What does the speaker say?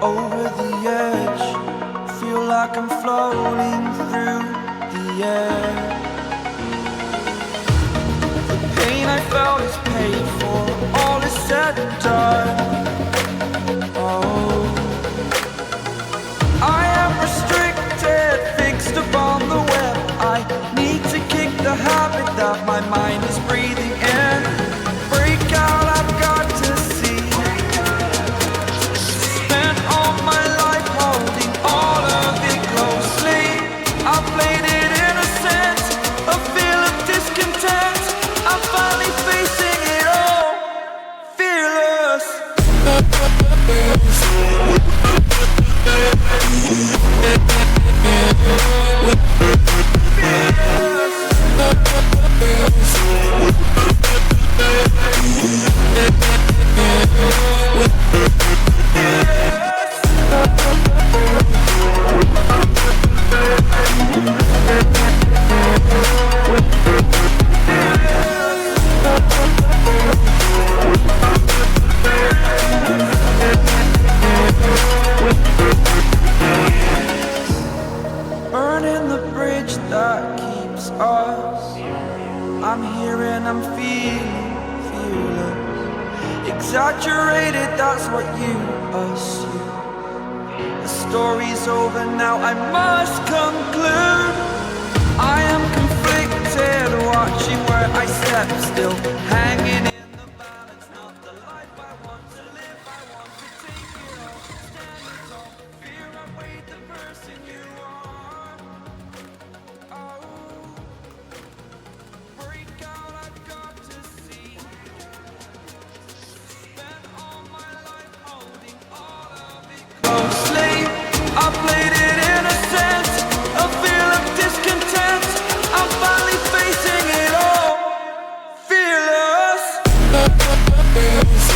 over the edge. Feel like I'm floating through the air. The pain I felt is paid for, all is said and done. Oh, I am restricted, fixed upon the web. I need to kick the habit that my mind is breathing in. Break out, I've got to see. Spent all my life holding all of it closely. I played it innocent, a feel of discontent. I'm finally facing it all, fearless. Burning the bridge that keeps us. I'm here and I'm feeling fearless. Exaggerated, that's what you assume. The story's over now, I must conclude. I am conflicted, watching where I step still, hanging in the balance. Not the life I want to live, I want to take it all, standing tall. Fear I weighed the person you are. Oh, break out, I've got to see. Spent all my life holding all of it closely. I played it innocent, a feel of discontent. I'm finally facing it all, fearless. Fearless.